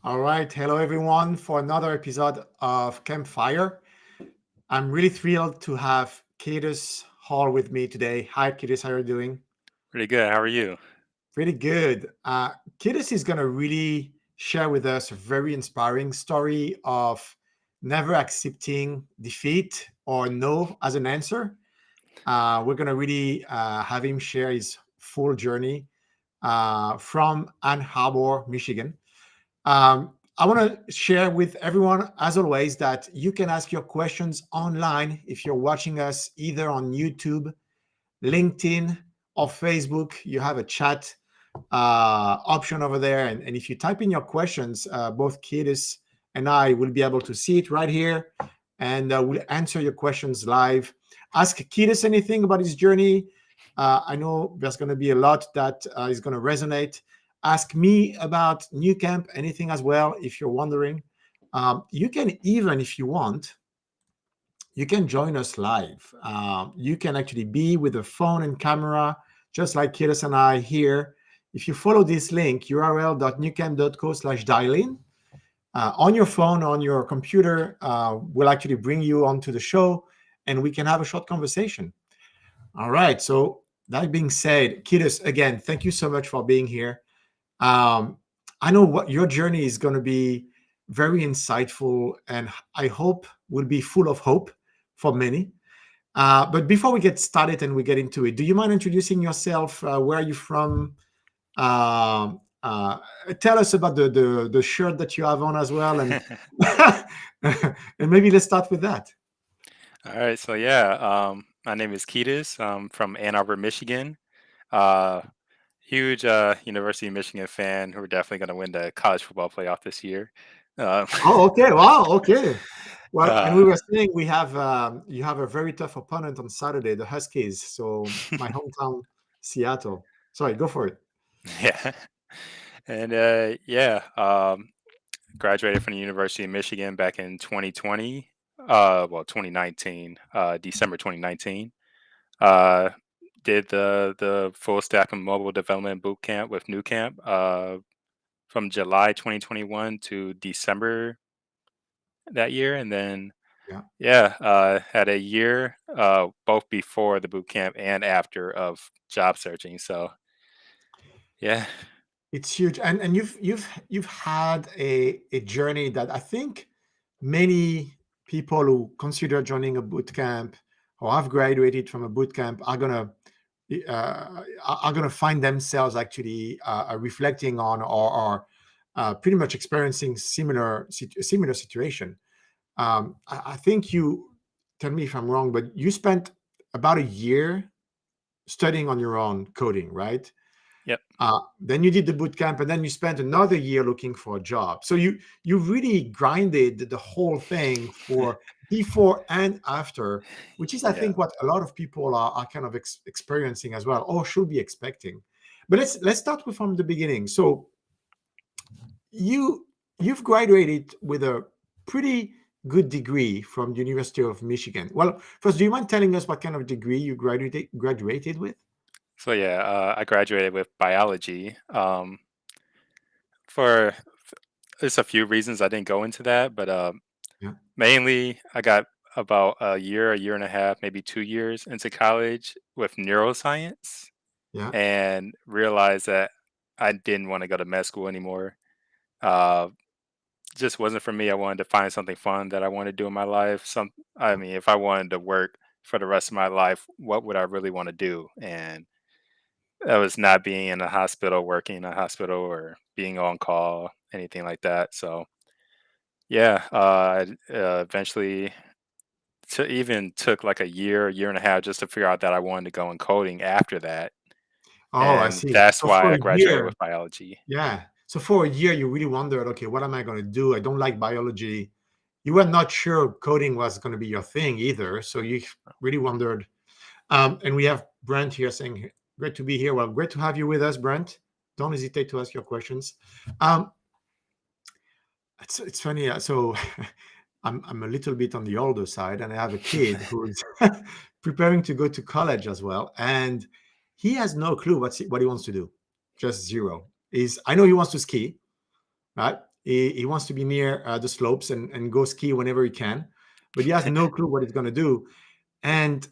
All right. Hello, everyone, for another episode of Campfire. I'm really thrilled to have Kiedis Hall with me today. Hi, Kiedis. How are you doing? Pretty good. How are you? Pretty good. Kiedis is going to really share with us a very inspiring story of never accepting defeat or no as an answer. We're going to really have him share his full journey from Ann Arbor, Michigan. I want to share with everyone, as always, that you can ask your questions online if you're watching us either on YouTube, LinkedIn, or Facebook. You have a chat option over there. And if you type in your questions, both Kiedis and I will be able to see it right here and we'll answer your questions live. Ask Kiedis anything about his journey. I know there's going to be a lot that is going to resonate. Ask me about New Camp, anything as well, if you're wondering. You can even, if you want, you can join us live. You can actually be with a phone and camera, just like Kiedis and I here. If you follow this link, url.newcamp.co/dial-in, on your phone, on your computer, will actually bring you onto the show and we can have a short conversation. All right. So that being said, Kiedis, again, thank you so much for being here. Um, I know what your journey is going to be very insightful and I hope will be full of hope for many. But before we get started and we get into it, do you mind introducing yourself? Where are you from? Um, uh, Tell us about the shirt that you have on as well, and and maybe let's start with that. All right. My name is Ketis. I'm from Ann Arbor, Michigan. Uh, Huge University of Michigan fan. Who are definitely going to win the college football playoff this year. Uh, Oh, okay. Wow. Okay. Well, and we uh, were saying we have you have a very tough opponent on Saturday, the Huskies. So my hometown, Seattle. Sorry, go for it. yeah. And graduated from the University of Michigan back in 2020. 2019, December 2019. Uh, did the full stack and mobile development boot camp with New Camp from July 2021 to December that year, and then Yeah. had a year both before the boot camp and after of job searching. So yeah, It's huge, and you've had a journey that I think many people who consider joining a boot camp or have graduated from a boot camp are gonna find themselves actually reflecting on or pretty much experiencing similar situation. I think you tell me if I'm wrong, but you spent about a year studying on your own coding, right? yep, Then you did the boot camp, and then you spent another year looking for a job. So you really grinded the whole thing for before and after, which is I yeah. think what a lot of people are kind of experiencing as well, or should be expecting. But let's start with from the beginning. So you you've graduated with a pretty good degree from the University of Michigan. Well, first, do you mind telling us what kind of degree you graduated with? I graduated with biology. For there's a few reasons I didn't go into that, but Yeah, mainly I got about a year and a half, maybe 2 years into college with neuroscience, yeah. and realized that I didn't want to go to med school anymore. Uh, just wasn't for me. I wanted to find something fun that I wanted to do in my life. I mean, if I wanted to work for the rest of my life, what would I really want to do? And that was not being in a hospital, working in a hospital, or being on call, anything like that. So eventually even took like a year and a half just to figure out that I wanted to go in coding after that, Oh, I and see. that's So for why a I graduated year, with biology. yeah. So for a year, you really wondered, okay, what am I going to do? I don't like biology. You were not sure coding was going to be your thing either. So you really wondered. And we have Brent here saying, great to be here. Well, great to have you with us, Brent. Don't hesitate to ask your questions. Um, it's funny. So I'm a little bit on the older side, and I have a kid who's preparing to go to college as well, and he has no clue what he wants to do, just zero. Is I know he wants to ski, right? He wants to be near the slopes and go ski whenever he can, but he has no clue what he's going to do. And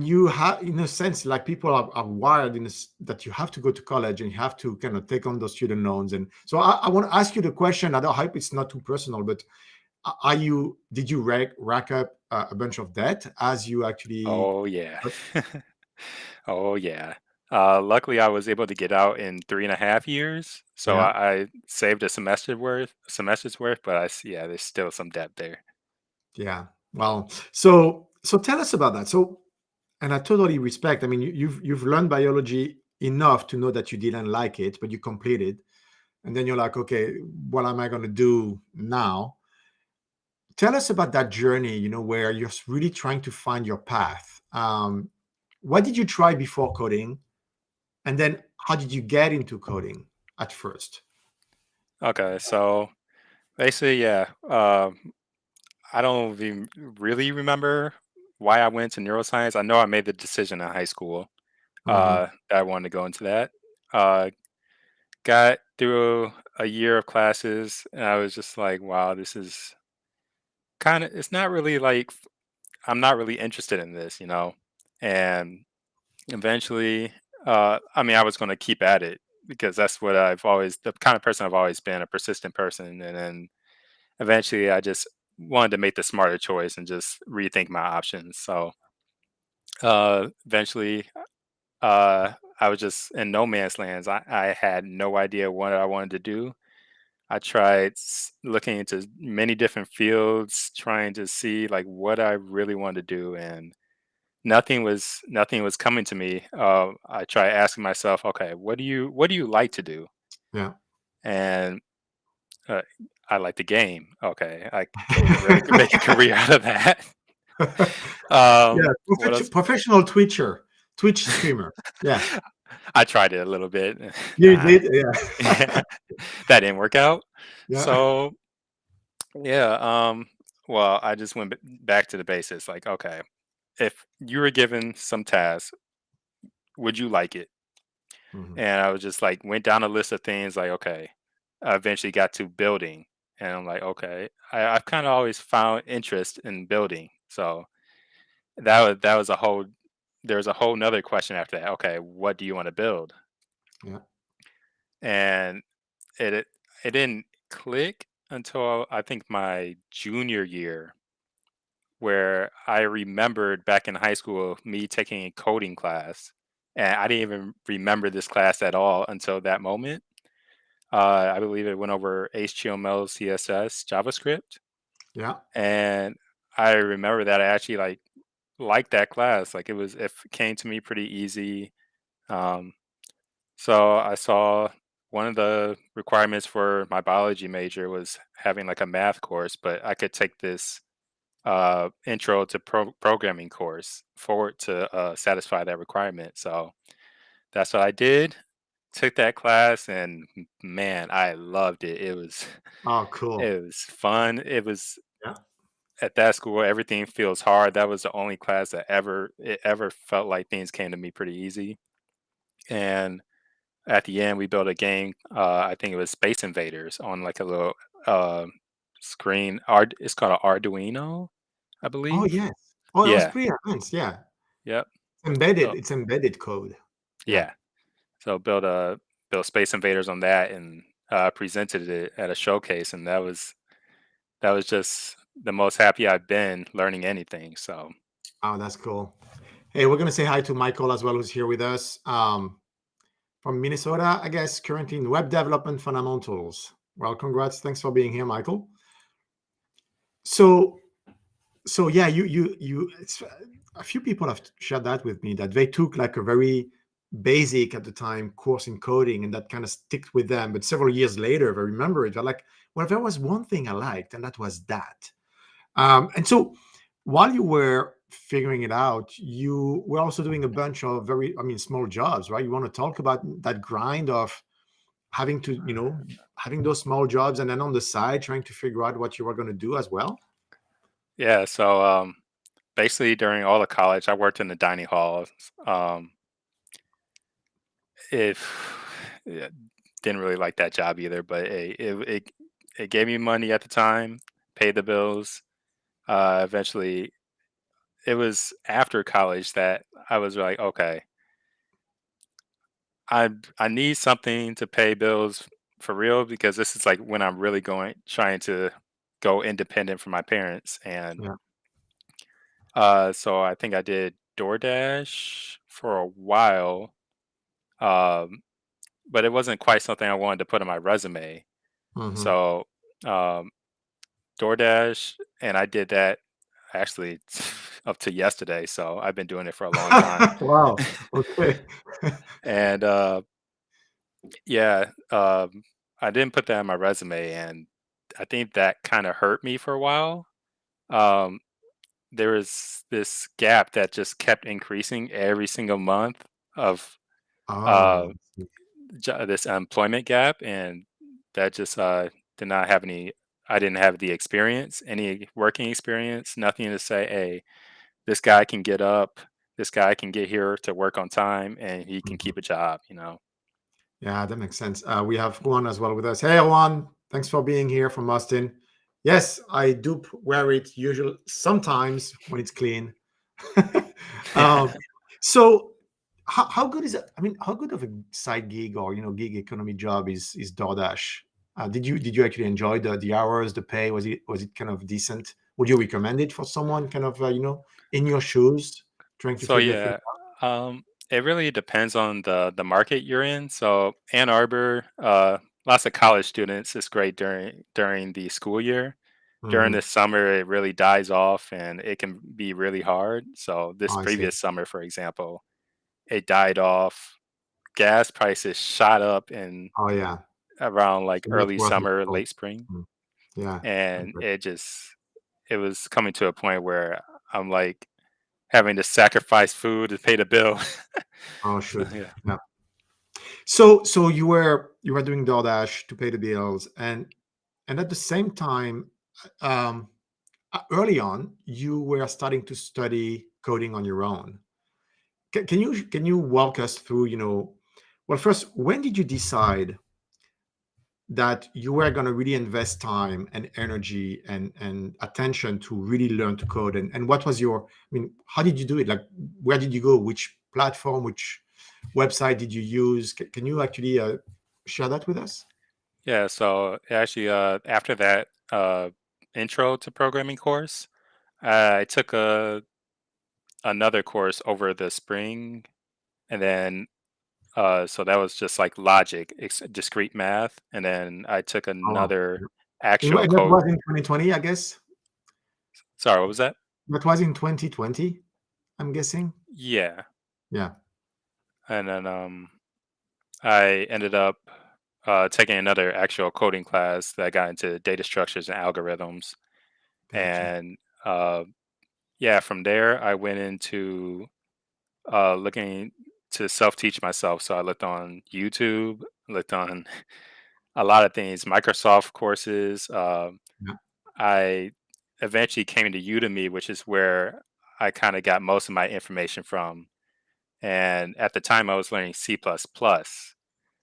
you have, in a sense, like people are wired in this, that you have to go to college and you have to kind of take on those student loans. And so I want to ask you the question. I don't hope it's not too personal, but did you rack up a bunch of debt as you actually? Oh yeah. Oh yeah. Luckily, I was able to get out in 3.5 years, so Yeah, I saved semester's worth. But yeah, there's still some debt there. yeah. Well, so tell us about that. So, and I totally respect. I mean, you've learned biology enough to know that you didn't like it, but you completed, and then you're like, okay, what am I going to do now? Tell us about that journey, where you're really trying to find your path. What did you try before coding? And then how did you get into coding at first? Okay, so basically, yeah. I don't even really remember why I went to neuroscience. I know I made the decision in high school Hmm. that I wanted to go into that. Uh, got through a year of classes, and I was just like, wow, this is kind of, it's not really like, I'm not really interested in this. And eventually, I mean, I was going to keep at it because that's what the kind of person I've always been, a persistent person. And then eventually I just wanted to make the smarter choice and just rethink my options. So eventually, I was just in no man's lands. I had no idea what I wanted to do. I tried looking into many different fields, trying to see like what I really wanted to do, and nothing was coming to me. I tried asking myself, okay, what do you like to do? Yeah. And uh, I like the game. Okay, I can really make a career out of that. Yeah, What else? professional Twitch streamer. Yeah, I tried it a little bit. you did. Yeah, Yeah, that didn't work out. yeah, So yeah, well, I just went back to the basics. Like, okay, if you were given some task, would you like it? hmm, And I was just like went down a list of things. Like, okay, I eventually got to building, and I'm like, okay, I've kind of always found interest in building. So that was a whole. There's a whole nother question after that. Okay, what do you want to build? yeah, And it it didn't click until I think my junior year, where I remembered back in high school me taking a coding class, and I didn't even remember this class at all until that moment. I believe it went over HTML, CSS, JavaScript, yeah. and I remember that I actually liked that class. Like it came to me pretty easy. Um, so I saw one of the requirements for my biology major was having like a math course, but I could take this intro to programming course forward to satisfy that requirement. So that's what I did. Took that class, and man, I loved it. It was Oh, cool. it was fun. It was Yeah. at that school. Everything feels hard. That was the only class that ever felt like things came to me pretty easy. And at the end, we built a game. I think it was Space Invaders on like a little uh, screen. It's called an Arduino, I Oh, believe. yes. Oh, it was Yeah. pretty advanced. Yeah. Yep. Embedded. So It's embedded code. Yeah. yeah. So built Space Invaders on that and presented it at a showcase, and that was just the most happy I've been learning anything. So Oh, that's cool. Hey, we're gonna say hi to Michael as well, who's here with us, from Minnesota, I guess, currently in web development fundamentals. Well, congrats. Thanks for being here, Michael. So, yeah, a few people have shared that with me, that they took like a very basic at the time course in coding, and that kind of sticked with them. But several years later, they remember it. They're like, well, there was one thing I liked, and that was that. And so while you were figuring it out, you were also doing a bunch of small jobs, right? You want to talk about that grind of having to, having those small jobs, and then on the side trying to figure out what you were going to do as well. yeah. So basically, during all of college, I worked in the dining halls. If yeah, didn't really like that job either, but it gave me money at the time, paid the bills. Eventually, it was after college that I was like, okay, I need something to pay bills for real because this is like when I'm really going trying to go independent from my parents. And Yeah. so I think I did DoorDash for a while. Um, but it wasn't quite something I wanted to put on my resume. Hmm. So um DoorDash, and I did that actually up to yesterday. So I've been doing it for a long time. Wow. Okay. And yeah, I didn't put that on my resume, and I think that kind of hurt me for a while. Um, there was this gap that just kept increasing every single month of uh, Oh, I see. this employment gap, and that just did not have any. I didn't have the experience, any working experience, nothing to say, hey, this guy can get up, this guy can get here to work on time, and he can Mhm. keep a job. Yeah, that makes sense. We have Juan as well with us. Hey, Juan. Thanks for being here from Austin. Yes, I do wear it usually sometimes when it's clean. um, so how good is it? I mean, how good of a side gig or gig economy job is DoorDash? Did you actually enjoy the hours, the pay? Was it kind of decent? Would you recommend it for someone kind of in your shoes trying to So figure things yeah, it really depends on the market you're in. So Ann Arbor, lots of college students. It's great during the school year. out? During Hmm. the summer, it really dies off, and it can be really hard. So this Oh, I see. previous summer, for example, it died off. Gas prices shot up in Oh yeah, around like so not early worth it summer, at all. late spring, Mm. Yeah, I and agree. it was coming to a point where I'm like having to sacrifice food to pay the bill. Oh So shoot. yeah. Yeah. So you were doing DoorDash to pay the bills, and at the same time, um, early on, you were starting to study coding on your own. Can you walk us through? Well, first, when did you decide that you were going to really invest time and energy and attention to really learn to code? And what was how did you do it? Like, where did you go? Which platform? Which website did you use? Can you actually share that with us? Yeah, so actually, after that intro to programming course, I took another course over the spring, and then so that was just like logic, discrete math, and then I took Oh, wow. another Yeah. actual And that code. was in 2020, I guess. Sorry, what was that? That was in 2020, I'm guessing. Yeah, Yeah, and then I ended up taking another actual coding class that got into data structures and algorithms, gotcha. and uh, yeah, from there I went into looking to self-teach myself. So I looked on YouTube, looked on a lot of things, Microsoft courses. Yeah. I eventually came to Udemy, which is where I kind of got most of my information from. And at the time, I was learning C++. plus plus.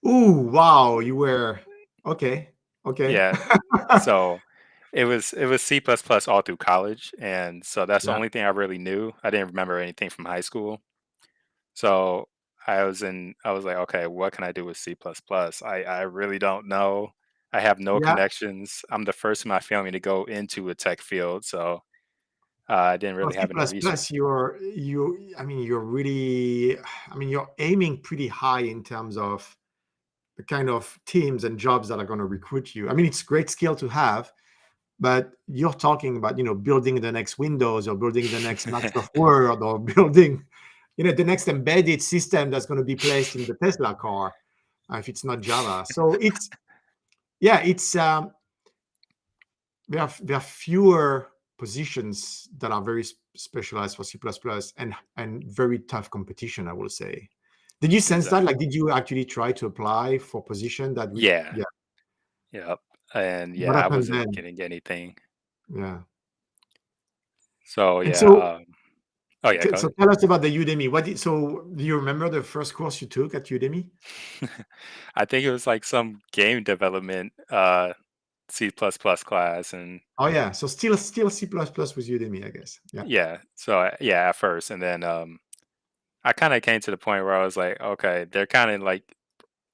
Ooh, wow, you were okay. Okay. Yeah, so it was C++ plus plus all through college, and so that's the Yeah. only thing I really knew. I didn't remember anything from high school. So I was like, okay, what can I do with C++? plus plus? I really don't know. I have no Yeah. connections. I'm the first in my family to go into a tech field, so I didn't Well, really C++, have any resource. you're really, you're aiming pretty high in terms of the kind of teams and jobs that are going to recruit you. I mean, it's a great skill to have, but you're talking about, building the next Windows or building the next Microsoft Word or building, the next embedded system that's going to be placed in the Tesla car, if it's not Java. So it's there are fewer positions that are very specialized for C++ and very tough competition, I will say. Did you sense that? Exactly. Like, did you actually try to apply for position Yeah. yeah, Yep. And what yeah, I happened wasn't then? getting anything. Yeah. So And yeah. so Oh yeah, go So ahead. tell us about the Udemy. So do you remember the first course you took at Udemy? I think it was like some game development C++ class, and Oh yeah, so still C++ with Udemy, I guess. Yeah. yeah, so yeah, at first, and then I kind of came to the point where I was like, okay, they're kind of like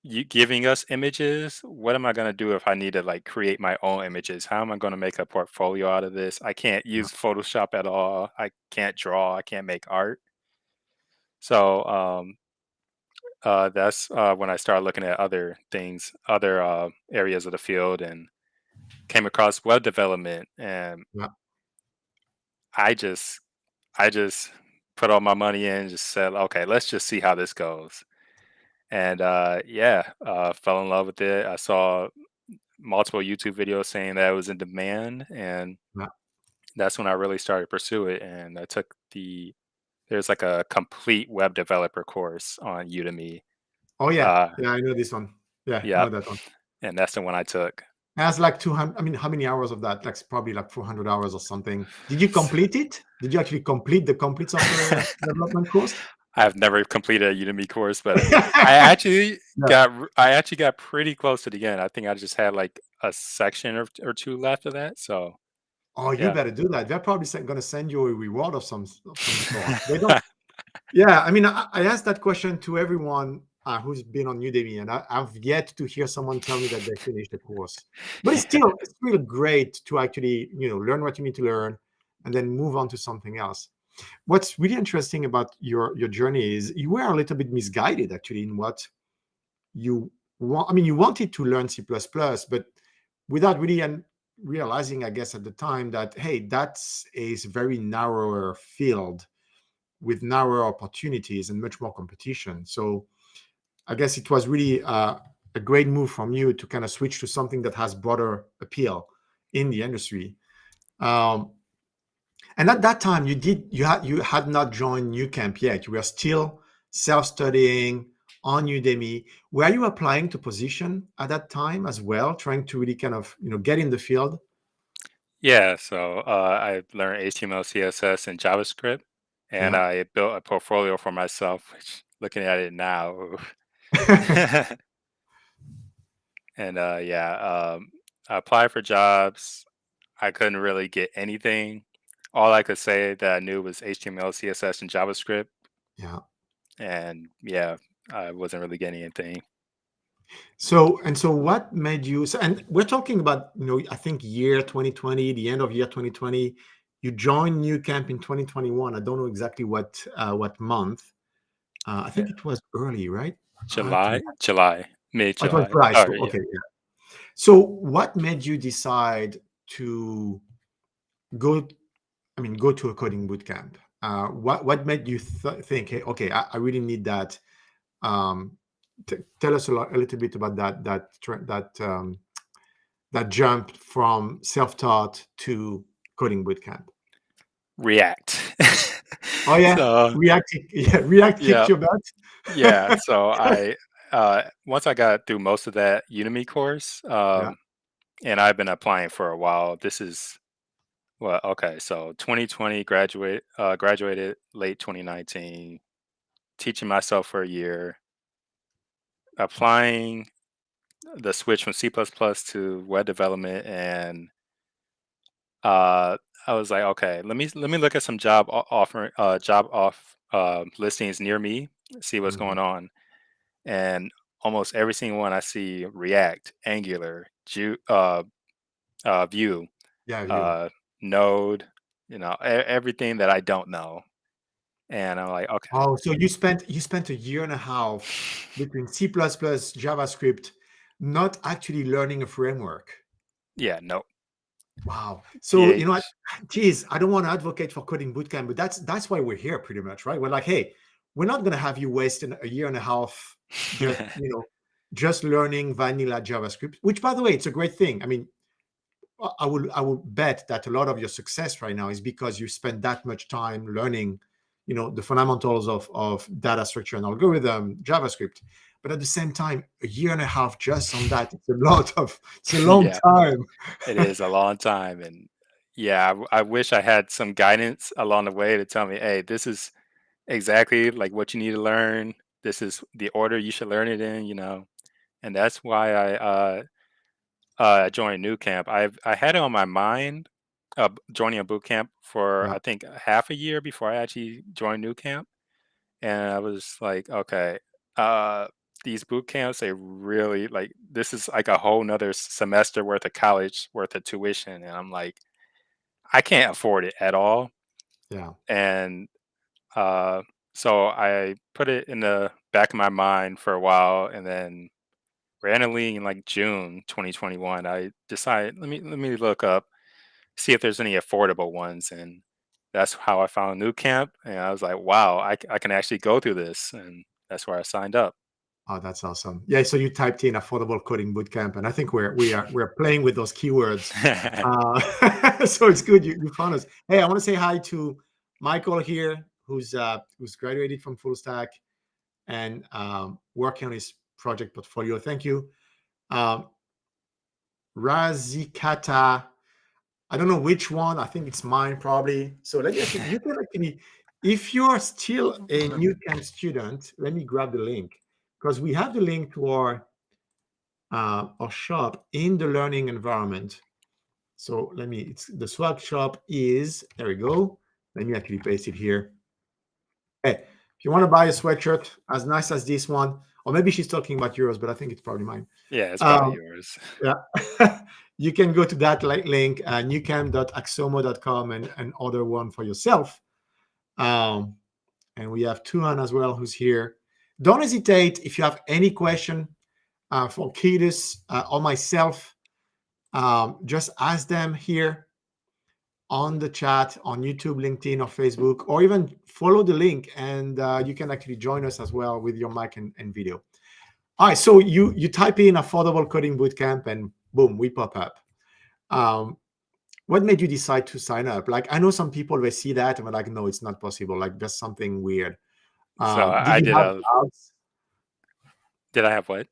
you giving us images. What am I gonna do if I need to like create my own images? How am I gonna make a portfolio out of this? I can't use Photoshop at all. I can't draw. I can't make art. So that's when I started looking at other things, other areas of the field, and came across web development. And Yeah. I just, I just put all my money in, and just said, okay, let's just see how this goes. And yeah, fell in love with it. I saw multiple YouTube videos saying that it was in demand, and Yeah. that's when I really started to pursue it. And I took there's like a complete web developer course on Udemy. Oh yeah. Uh, Yeah, I know this one. Yeah, I know yep, that one. and that's the one I took. It has like 200, I mean, how many hours of that? Like probably like 400 hours or something. Did you complete it? Did you actually complete the complete software development course? I've never completed a Udemy course, but I actually Yeah. got pretty close to the end. I think I just had like a section or two left of that. So Oh, you yeah. better do that. They're probably going to send you a reward of some sort. They don't. Yeah, I mean, I asked that question to everyone who's been on Udemy, and I've yet to hear someone tell me that they finished the course. But it's still great to actually, learn what you need to learn, and then move on to something else. What's really interesting about your journey is you were a little bit misguided actually in what you want. I mean, you wanted to learn C++, but without really realizing, I guess, at the time that, hey, that's a very narrower field with narrower opportunities and much more competition. So I guess it was really a great move from you to kind of switch to something that has broader appeal in the industry. Um, and at that time, you had not joined New Camp yet. You were still self-studying on Udemy. Were you applying to position at that time as well, trying to really kind of get in the field? Yeah, so I learned HTML, CSS, and JavaScript, and Yeah. I built a portfolio for myself. Which, looking at it now, and yeah, I applied for jobs. I couldn't really get anything. All I could say that I knew was HTML, CSS, and JavaScript, Yeah. and yeah, I wasn't really getting anything. So what made you, and we're talking about, I think year 2020, the end of year 2020, you joined New Camp in 2021. I don't know exactly what month. I Yeah, think it was early, right? Mid It was July. July. So, Sorry, yeah. okay. Yeah. So what made you decide to go, go to a coding boot camp? What made you think, hey, okay, I really need that? Um, Tell us a little bit about that jump from self-taught to coding bootcamp. React. Oh yeah, So React. Yeah, React kicked yeah, your butt. yeah. So I once I got through most of that Udemy course, Yeah, and I've been applying for a while. This is well, okay. So 2020 graduated late 2019. Teaching myself for a year, applying the switch from C++ to web development, and uh, I was like, okay, let me look at some listings near me, see what's mhm. going on, and almost every single one I see React, Angular, Vue, Yeah, you. uh, Node, everything that I don't know, and I'm like, okay, Oh, so you spent a year and a half between C++, JavaScript, not actually learning a framework. yeah, no, Wow. So you know what? PH, Geez, I don't want to advocate for coding bootcamp, but that's why we're here pretty much, right? We're like, hey, we're not gonna have you waste a year and a half just, just learning vanilla JavaScript, which by the way, it's a great thing. I mean, I will bet that a lot of your success right now is because you spend that much time learning, the fundamentals of data structure and algorithm, JavaScript. But at the same time, a year and a half just on that, it's a long yeah. time. It is a long time, and Yeah, I wish I had some guidance along the way to tell me, "Hey, this is exactly, like, what you need to learn. This is the order you should learn it in," you know? And that's why I joined New Camp. I had it on my mind, joining a boot camp for, Yeah. I think, half a year before I actually joined New Camp, and I was like, "Okay, uh, these boot camps, they really like, this is like a whole 'nother semester worth of college worth of tuition," and I'm like, "I can't afford it at all." Yeah. And Uh, so I put it in the back of my mind for a while, and then randomly in like June 2021, I decided let me look up, see if there's any affordable ones, and that's how I found New Camp, and I was like, wow, I can actually go through this, and that's where I signed up. Oh, that's awesome. Yeah, so you typed in affordable coding bootcamp, and I think we're playing with those keywords. So it's good you found us. Hey, I want to say hi to Michael here, who's graduated from full stack and working on his project portfolio. Thank you. Um, Razikata, I don't know which one. I think it's mine probably. So let me actually, you can actually, if you are still a new camp student, let me grab the link because we have the link to our shop in the learning environment. So it's the swag shop is, there we go. Let me actually paste it here. Hey, if you want to buy a sweatshirt as nice as this one, or maybe she's talking about yours, but I think it's probably mine. Yeah, it's probably Um, yours. yeah, you can go to that link, newcamp.axomo.com and order one for yourself. Um, and we have Tuhan as well, who's here. Don't hesitate if you have any question for Ketis or myself. Just ask them here on the chat on YouTube, LinkedIn, or Facebook, or even follow the link, and you can actually join us as well with your mic and video. All right, so you type in affordable coding bootcamp, and boom, we pop up. What made you decide to sign up? Like, I know some people they see that and they're like, no, it's not possible. Like, there's something weird. So Did I you did have a doubts? did I have what?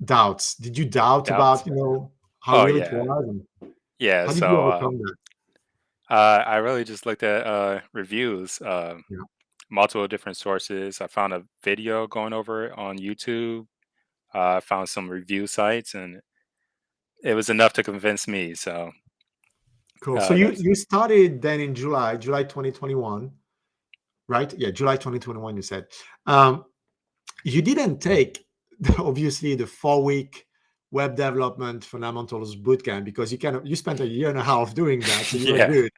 Doubts? Did you doubt about Doubts? how Oh real it yeah. was? And Yeah, how did you so overcome that? I really just looked at reviews. Yeah. Multiple different sources. I found a video going over it on YouTube. I found some review sites, and it was enough to convince me. So Cool. So you that's you started then in July 2021, right? Yeah, July 2021. You said you didn't take obviously the 4 week web development fundamentals bootcamp because you spent a year and a half doing that, so you were yeah. good.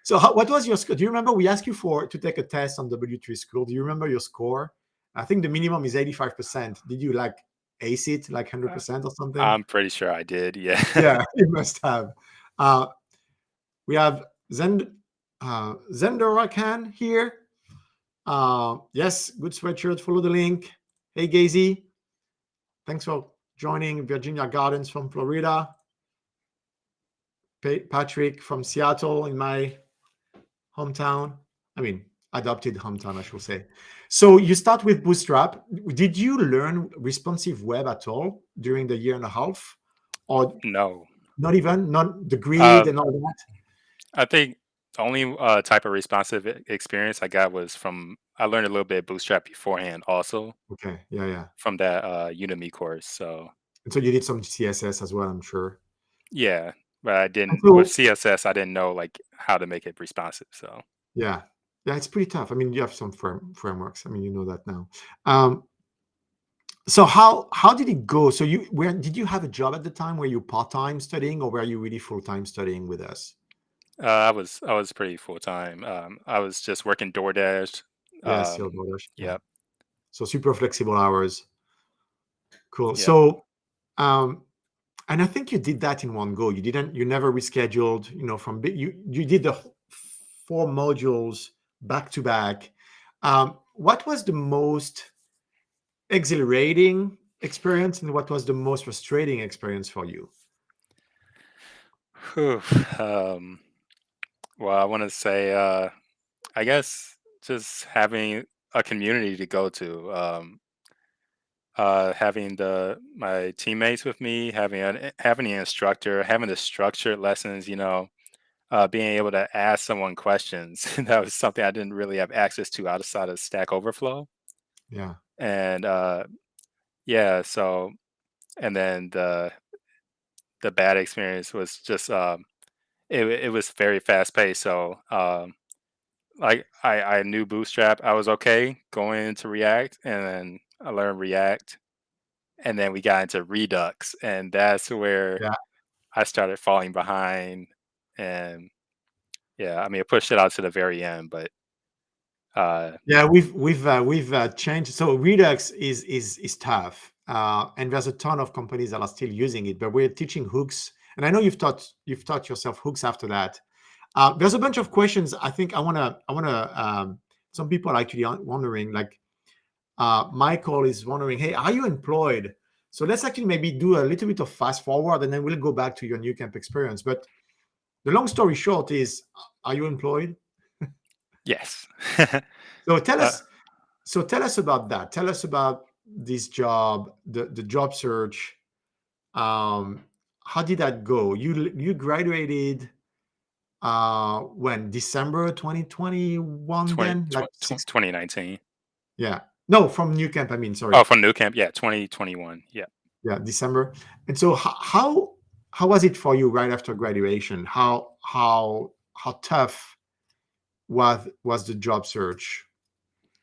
So what was your score? Do you remember we asked you to take a test on W3 School? Do you remember your score? I think the minimum is 85%. Did you like ace it like uh, 100% or something? I'm pretty sure I did. Yeah. Yeah, you must have. Uh, we have Zendorakan here. Yes, good sweatshirt. Follow the link. Hey, Gazy. Thanks for joining. Virginia Gardens from Florida. Patrick from Seattle in my hometown. I mean, adopted hometown, I should say. So you start with Bootstrap. Did you learn responsive web at all during the year and a half? Or No. not even? Not the grid Um, and all that? I think the only type of responsive experience I got was from I learned a little bit of Bootstrap beforehand, also Okay. Yeah, yeah. from that Udemy course. So And so you did some CSS as well, I'm sure. yeah, but I And didn't with so, CSS. I didn't know like how to make it responsive. So yeah. Yeah, it's pretty tough. I mean, you have some frameworks. I mean, you know that now. Um, so how did it go? So where did you have a job at the time? Were you part-time studying or were you really full-time studying with us? I was pretty full time. I was just working DoorDash. Yes, your daughter. Yeah. Yep, So super flexible hours. Cool. yep. So um and I think you did that in one go. You never rescheduled, you did the 4 modules back to back. What was the most exhilarating experience and what was the most frustrating experience for you? Whew. Um, well, I want to say, I guess just having a community to go to, having my teammates with me, having an instructor, having the structured lessons, being able to ask someone questions. That was something I didn't really have access to outside of Stack Overflow. Yeah. And yeah, so and then the bad experience was just it was very fast paced. So like I knew Bootstrap, I was okay going into React, and then I learned React, and then we got into Redux, and that's where Yeah. I started falling behind. And yeah, I mean, I pushed it out to the very end, but uh, Yeah, we've changed. So Redux is tough, and there's a ton of companies that are still using it. But we're teaching hooks, and I know you've taught yourself hooks after that. There's a bunch of questions. I think I wanna. Some people are actually wondering, like Michael is wondering, hey, are you employed? So let's actually maybe do a little bit of fast forward, and then we'll go back to your new camp experience. But the long story short is, are you employed? yes. So tell uh, us. So tell us about that. Tell us about this job, the job search. Um, how did that go? You graduated when December 2021 20, then? Like 2019. yeah. No, from New Camp, I mean, sorry. Oh, from New Camp, yeah, 2021. Yeah. Yeah, December. And so how was it for you right after graduation? How tough was the job search?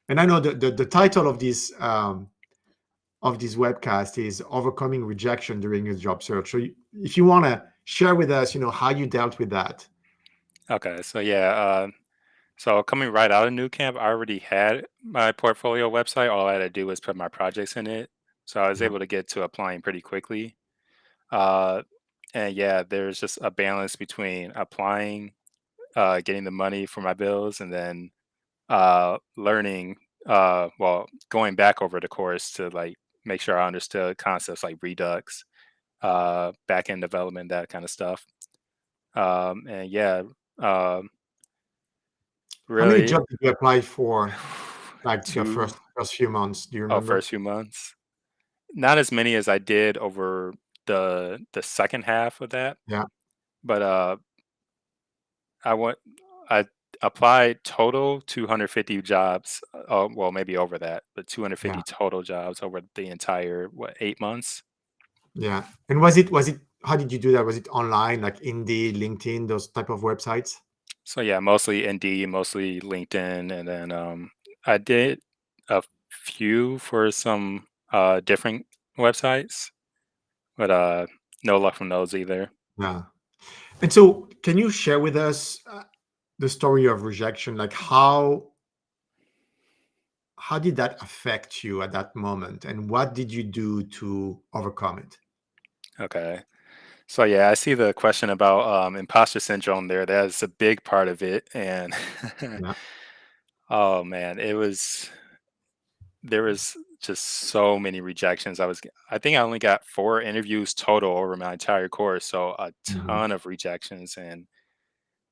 And I know the title of this webcast is overcoming rejection during your job search. So if you want to share with us, how you dealt with that. Okay. So yeah. So coming right out of New Camp, I already had my portfolio website. All I had to do was put my projects in it, so I was Yeah. able to get to applying pretty quickly. Uh, and yeah, there's just a balance between applying, getting the money for my bills, and then learning. Well, going back over the course to like make sure I understood concepts like Redux, back end development, that kind of stuff. And yeah, um, How many really jobs did you apply for, like the two first few months? Do you remember? first few months. Not as many as I did over the second half of that, Yeah, but I went I applied total 250 jobs. Well, maybe over that, but yeah, 250 total jobs over the entire 8 months. yeah. And was it? How did you do that? Was it online, like Indeed, LinkedIn, those type of websites? So yeah, mostly Indeed, mostly LinkedIn, and then I did a few for some different websites, but no luck from those either. Yeah. And so, can you share with us the story of rejection? Like how did that affect you at that moment, and what did you do to overcome it? Okay. So yeah, I see the question about imposter syndrome there. That is a big part of it, and Yeah, oh man, there was just so many rejections. I think I only got 4 interviews total over my entire course, so a mhm, ton of rejections, and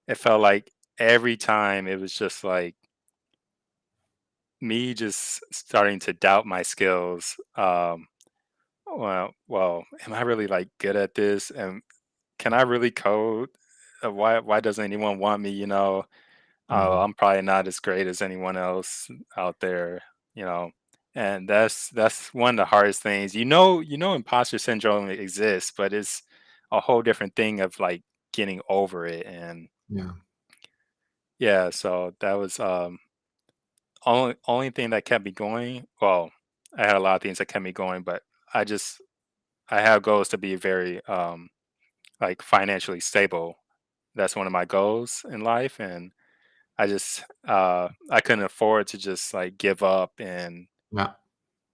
it felt like every time it was just like me just starting to doubt my skills. Well, am I really like good at this? And can I really code? Why doesn't anyone want me? Oh, mhm. I'm probably not as great as anyone else out there, you know. And that's one of the hardest things. Imposter syndrome exists, but it's a whole different thing of like getting over it. And Yeah, yeah, so that was only thing that kept me going. Well, I had a lot of things that kept me going, but I just I have goals to be very like financially stable. That's one of my goals in life, and I couldn't afford to just like give up and yeah.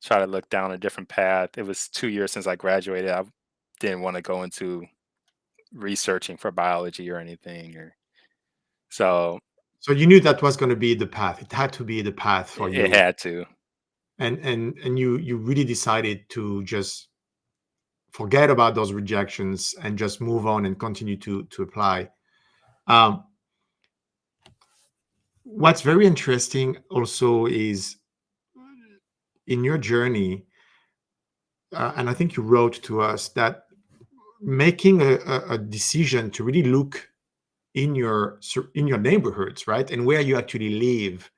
try to look down a different path. It was 2 years since I graduated. I didn't want to go into researching for biology or anything, or so So you knew that was going to be the path. It had to be the path for it you, had to. and you really decided to just forget about those rejections and just move on and continue to apply. Um, what's very interesting also is in your journey, and I think you wrote to us that making a decision to really look in your neighborhoods, right, and where you actually live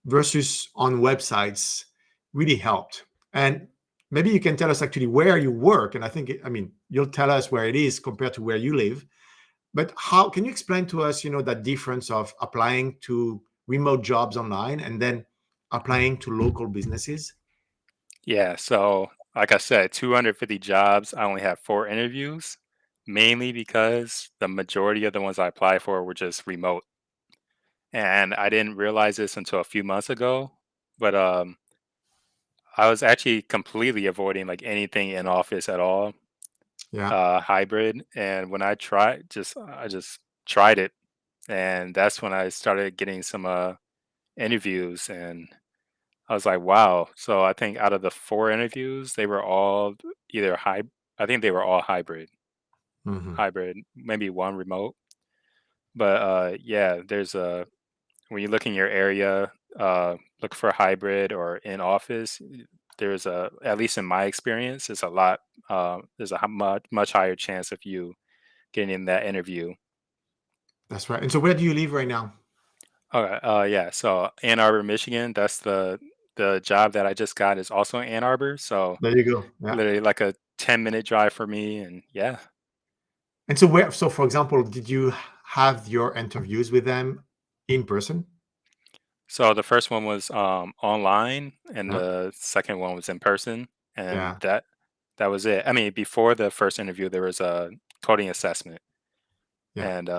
versus on websites really helped. And maybe you can tell us actually where you work. And I think, I mean, you'll tell us where it is compared to where you live. But how can you explain to us, that difference of applying to remote jobs online and then applying to local businesses? Yeah, so like I said, 250 jobs. I only have 4 interviews, mainly because the majority of the ones I applied for were just remote. And I didn't realize this until a few months ago, but I was actually completely avoiding like anything in office at all, Yeah. hybrid. And when I just tried it, and that's when I started getting some interviews, and I was like, wow. So I think out of the 4 interviews, they were all either hybrid. I think they were all Hmm. hybrid, maybe one remote. But yeah, there's a when you look in your area, look for hybrid or in office. There's a at least in my experience, it's a lot. There's a much higher chance of you getting in that interview. That's right. And so where do you live right now? Okay, yeah. So Ann Arbor, Michigan. That's the job that I just got is also in Ann Arbor. So There you go. Yeah. literally like a 10-minute drive for me, and yeah. And so so for example, did you have your interviews with them in person? So the first one was online, and Yeah. the second one was in person, and Yeah. that was it. I mean, before the first interview, there was a coding assessment, Yeah. and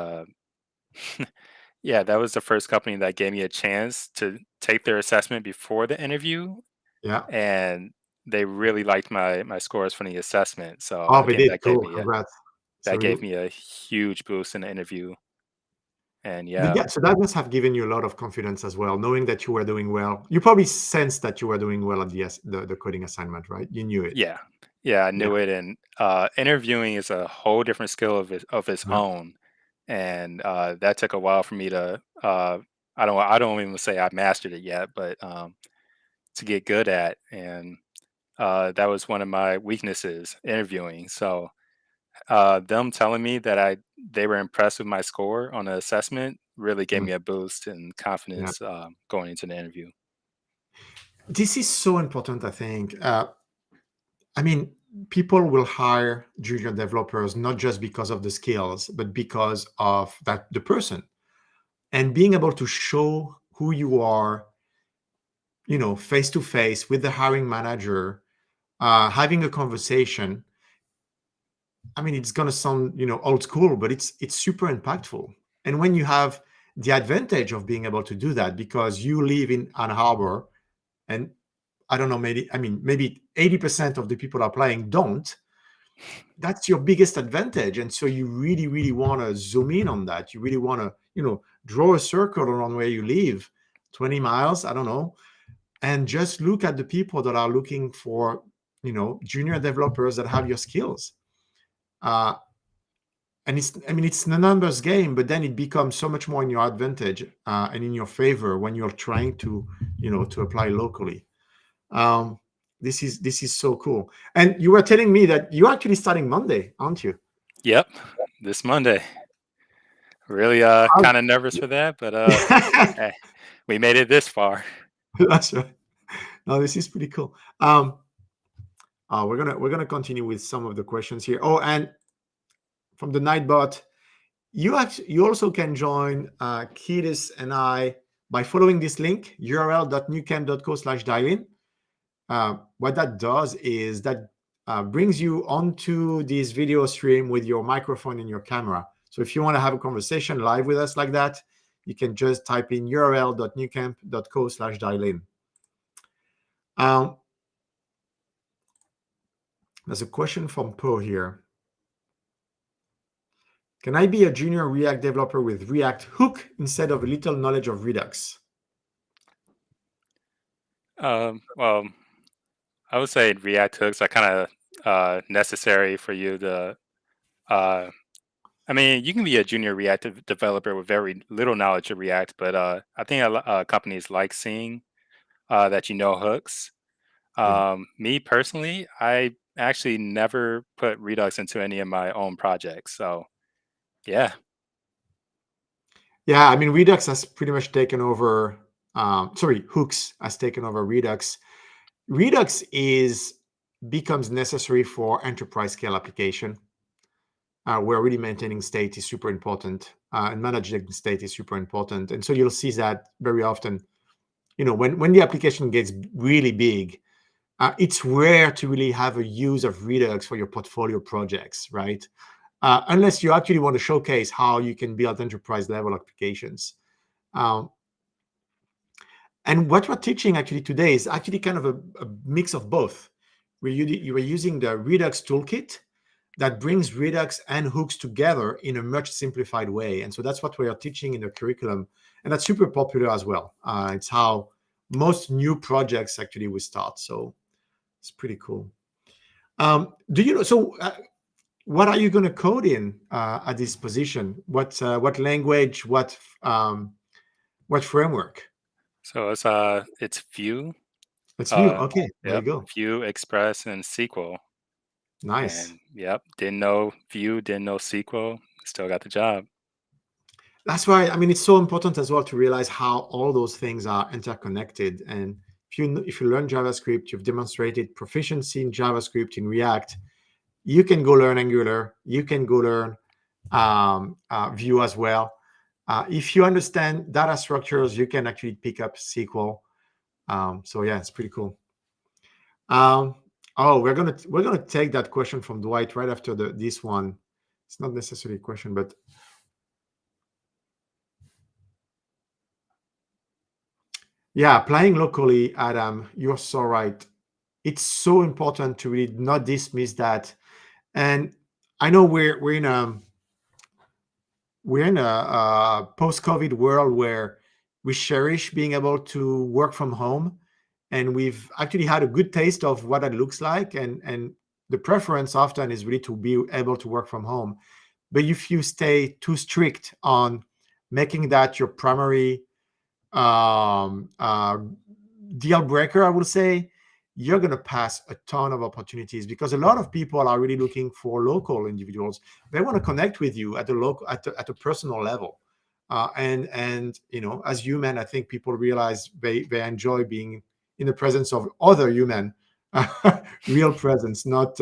yeah, that was the first company that gave me a chance to take their assessment before the interview, Yeah. and they really liked my scores from the assessment. So Oh, I they think did. Cool. Congrats. that So gave you, me a huge boost in the interview, and but yeah, yeah, so that must have given you a lot of confidence as well, knowing that you were doing well. You probably sensed that you were doing well at the coding assignment, right? You knew it. yeah, yeah, I Yeah. knew it. And interviewing is a whole different skill of its Yeah. own, and that took a while for me to. I don't even say I mastered it yet, but to get good at, and that was one of my weaknesses, interviewing. So them telling me that they were impressed with my score on the assessment really gave Mm. me a boost in Yeah. confidence going into the interview. This is so important, I think. I mean, people will hire junior developers not just because of the skills, but because of that the person and being able to show who you are, face to face with the hiring manager, having a conversation. I mean, it's gonna sound, old school, but it's super impactful. And when you have the advantage of being able to do that because you live in Ann Arbor, and I don't know, maybe 80% of the people applying don't, that's your biggest advantage. And so you really, really want to zoom in on that. You really want to, draw a circle around where you live, 20 miles, I don't know, and just look at the people that are looking for, junior developers that have your skills. Uh, and it's the numbers game, but then it becomes so much more in your advantage and in your favor when you're trying to, to apply locally. Um, this is so cool. And you were telling me that you're actually starting Monday, aren't you? Yep, this Monday. Really How- kind of nervous for that, but hey, we made it this far. That's right. No, this is pretty cool. We're gonna continue with some of the questions here. Oh, and from the Nightbot, you also can join Kiedis and I by following this link, url.newcamp.co/dialin. What that does is that brings you onto this video stream with your microphone and your camera. So if you want to have a conversation live with us like that, you can just type in url.newcamp.co/dialin. Um, there's a question from Poe here. Can I be a junior React developer with React Hook instead of a little knowledge of Redux? Well, I would say React hooks are kind of necessary for you to. Uh, I mean, you can be a junior React developer with very little knowledge of React, but I think companies like seeing that you know hooks. Yeah. Me personally, I actually never put Redux into any of my own projects. So yeah, Yeah, I mean, Redux has pretty much taken over. Sorry, Hooks has taken over Redux. Redux is becomes necessary for enterprise scale application, where really maintaining state is super important, and managing state is super important. And so you'll see that very often. When the application gets really big, it's rare to really have a use of Redux for your portfolio projects, right? Unless you actually want to showcase how you can build enterprise level applications. Um, and what we're teaching actually today is actually kind of a mix of both. You are using the Redux toolkit that brings Redux and hooks together in a much simplified way. And so that's what we are teaching in the curriculum. And that's super popular as well. It's how most new projects actually will start. So it's pretty cool. Do you know? So, what are you going to code in at this position? What language? What framework? So it's Vue. It's Vue. Okay, there you Yep, go. Vue, Express, and SQL. Nice. And yep, didn't know Vue, didn't know SQL, still got the job. That's why, I mean, it's so important as well to realize how all those things are interconnected. And if you learn JavaScript, you've demonstrated proficiency in JavaScript, in React, you can go learn Angular, you can go learn Vue as well. If you understand data structures, you can actually pick up SQL. So yeah, it's pretty cool. Oh, we're gonna take that question from Dwight right after this one. It's not necessarily a question, but yeah, applying locally, Adam, you're so right. It's so important to really not dismiss that. And I know we're in a post-COVID world where we cherish being able to work from home, and we've actually had a good taste of what that looks like. And the preference often is really to be able to work from home. But if you stay too strict on making that your primary um, uh, deal breaker, I would say, you're going to pass a ton of opportunities because a lot of people are really looking for local individuals. They want to connect with you at the local, at a personal level. And as human, I think people realize they enjoy being in the presence of other human, real presence, not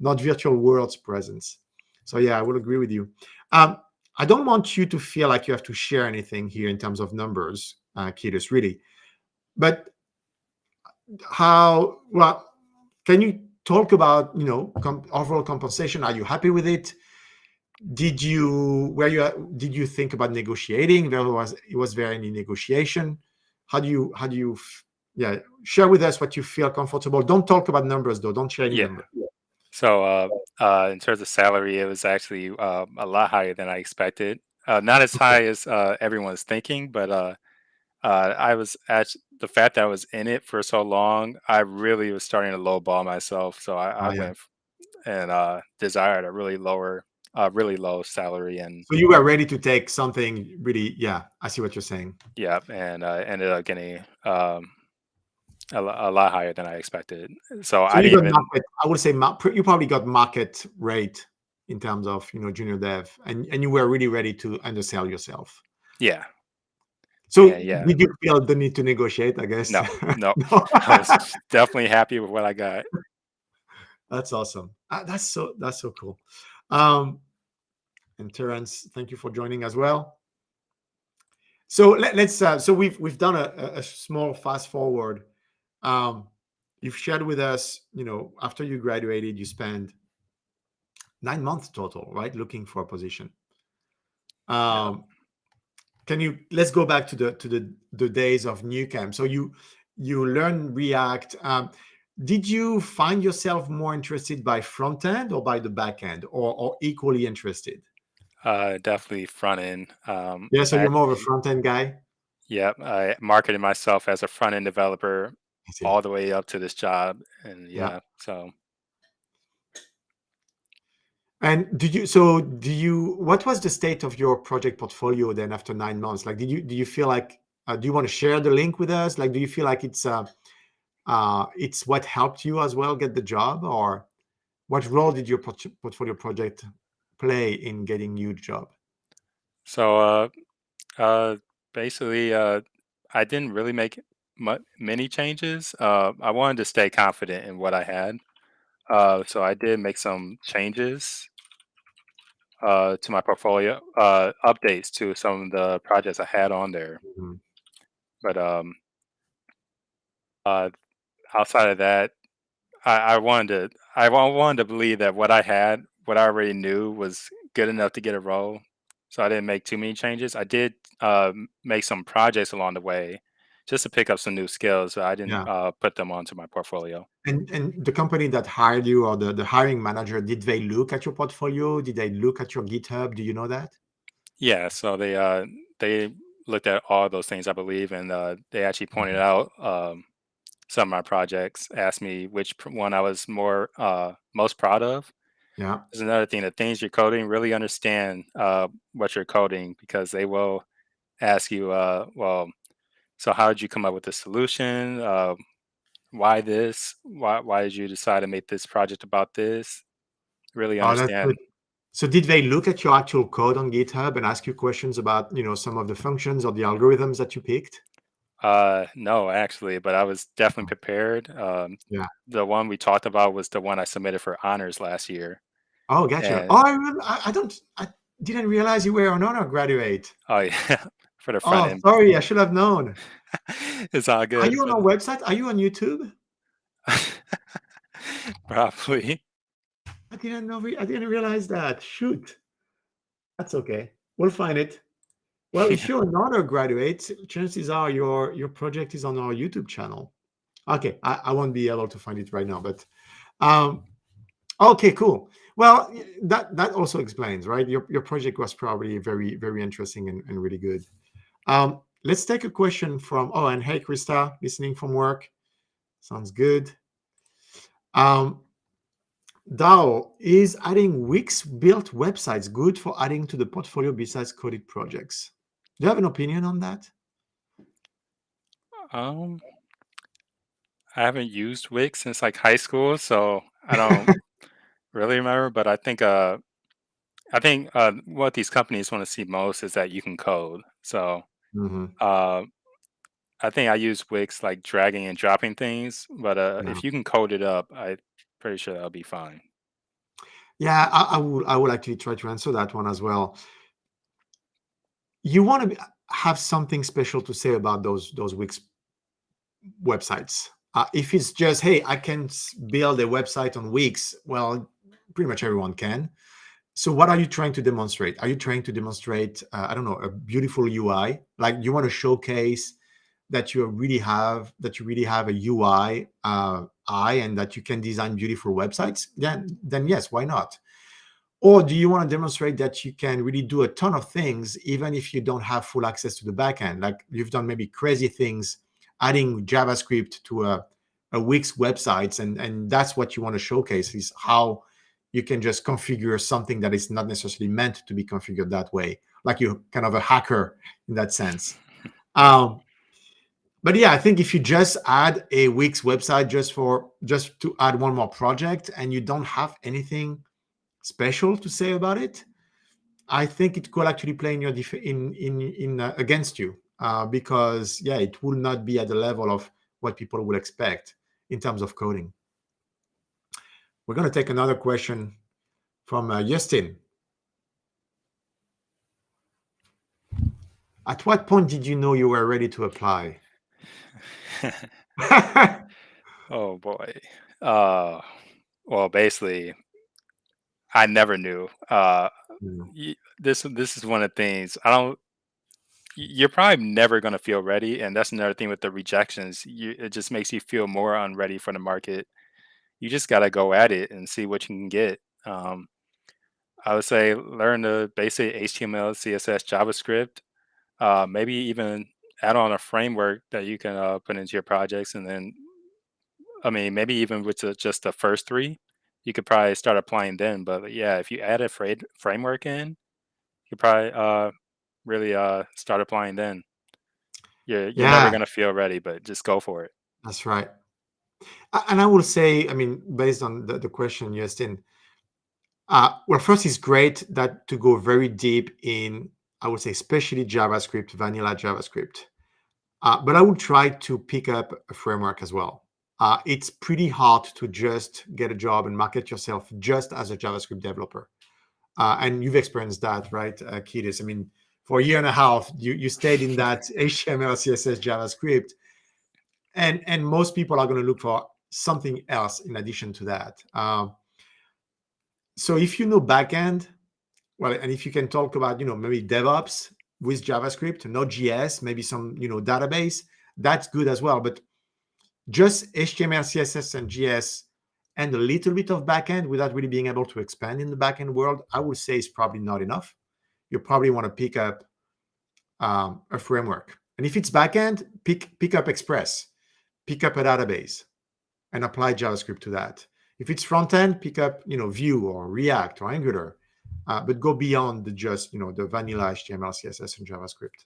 virtual worlds presence. So yeah, I would agree with you. I don't want you to feel like you have to share anything here in terms of numbers, Kiedis, really. But how well can you talk about overall compensation? Are you happy with it? Did you think about negotiating? Was there any negotiation? Yeah, share with us what you feel comfortable. Don't talk about numbers though. Don't share any Yeah. number. So in terms of salary, it was actually a lot higher than I expected. Not as Okay. high as everyone's thinking, but I was at the fact that I was in it for so long, I really was starting to lowball myself. So I Oh yeah. went and desired a really low salary, and So you were ready to take something really, yeah, I see what you're saying. yeah, and ended up getting a lot higher than I expected. So So I you didn't got even, market, I would say you probably got market rate in terms of junior dev, and you were really ready to undersell yourself. yeah, So and yeah, did you feel the need to negotiate, I guess? no, no, No. I was definitely happy with what I got. That's awesome. That's so cool. Um, and Terence, thank you for joining as well. So so we've done a small fast forward. Um, you've shared with us, after you graduated, you spent 9 months total, right, looking for a position. Yeah. Um, let's go back to the days of New Camp. So you learn React. Did you find yourself more interested by front end or by the back end, or equally interested? Definitely front end. Yeah, so I you're more of a actually, front end guy. yep, I marketed myself as a front end developer I see. all the way up to this job, and Yeah. yeah, so And what was the state of your project portfolio then after 9 months? Like, do you feel like, do you want to share the link with us? Like, do you feel like it's what helped you as well get the job, or what role did your portfolio project play in getting you the job? so Uh, basically, I didn't really make many changes. I wanted to stay confident in what I had. So I did make some changes to my portfolio, updates to some of the projects I had on there. Mhm. But uh, outside of that, I wanted wanted to believe that what I had, what I already knew, was good enough to get a role. So I didn't make too many changes. I did make some projects along the way, just to pick up some new skills. But I didn't Yeah. put them onto my portfolio. And the company that hired you, or the hiring manager, did they look at your portfolio? Did they look at your GitHub? Do you know that? Yeah, so they looked at all those things, I believe, and they actually pointed Mhm. out some of my projects, asked me which one I was most proud of. Yeah. There's another thing, the things you're coding, really understand what you're coding, because they will ask you, well, so how did you come up with the solution? Why this? Why did you decide to make this project about this? Really Oh, that's good. understand. So did they look at your actual code on GitHub and ask you questions about, some of the functions or the algorithms that you picked? No, actually, but I was definitely Oh, prepared. yeah. The one we talked about was the one I submitted for honors last year, Oh, gotcha. and Oh, I remember. I didn't realize you were an honor graduate. oh yeah, for the front Oh, end. sorry. I should have known. It's all Are good you on for our the website? Are you on YouTube? probably. I didn't know. I didn't realize that. Shoot. That's okay. We'll find it. Well, if you're an honor graduate, chances are your project is on our YouTube channel. Okay, I won't be able to find it right now, but um, okay, cool. Well, that also explains, right? Your project was probably very very interesting and really good. Let's take a question from. Oh, and hey, Krista, listening from work. Sounds good. Um, Dao, is adding Wix built websites good for adding to the portfolio besides coded projects? Do you have an opinion on that? Um, I haven't used Wix since like high school, so I don't really remember. But I think what these companies want to see most is that you can code. So Hmm. uh, I think I use Wix like dragging and dropping things, but Yeah, if you can code it up, I'm pretty sure that'll be fine. yeah. I will actually try to answer that one as well. You want to have something special to say about those Wix websites. If it's just, hey, I can build a website on Wix, well, pretty much everyone can. So what are you trying to demonstrate? Are you trying to demonstrate, I don't know, a beautiful UI? Like you want to showcase that you really have a UI eye, and that you can design beautiful websites? Then yes, why not? Or do you want to demonstrate that you can really do a ton of things even if you don't have full access to the backend? Like you've done maybe crazy things, adding JavaScript to a Wix website, and that's what you want to showcase, is how you can just configure something that is not necessarily meant to be configured that way. Like you're kind of a hacker in that sense. Um, but yeah, I think if you just add a Wix website just to add one more project, and you don't have anything special to say about it, I think it could actually play in your in against you, because yeah, it will not be at the level of what people would expect in terms of coding. We're going to take another question from Justin. At what point did you know you were ready to apply? Oh boy. Uh, well, basically, I never knew. Mm, This is one of the things I don't. You're probably never gonna feel ready, and that's another thing with the rejections. It just makes you feel more unready for the market. You just gotta go at it and see what you can get. I would say learn the basic HTML, CSS, JavaScript. Maybe even add on a framework that you can put into your projects, and then I mean maybe even with just the first three, you could probably start applying then. But yeah, if you add a framework in, you could probably really start applying then. You're never yeah, gonna feel ready, but just go for it. that's right. And I will say, I mean, based on the question, Justin, well, first, it's great that to go very deep in I would say especially JavaScript, vanilla JavaScript. But I would try to pick up a framework as well. It's pretty hard to just get a job and market yourself just as a JavaScript developer. And you've experienced that, right, Kiedis? I mean, for a year and a half, you stayed in that HTML, CSS, JavaScript, and most people are going to look for something else in addition to that. So if you know backend, well, and if you can talk about, maybe DevOps with JavaScript, Node.js, maybe some, database, that's good as well. But just HTML, CSS, and JS, and a little bit of backend without really being able to expand in the backend world, I would say is probably not enough. You probably want to pick up a framework. And if it's backend, pick up Express, pick up a database, and apply JavaScript to that. If it's front end, pick up Vue or React or Angular, but go beyond the just the vanilla HTML, CSS, and JavaScript.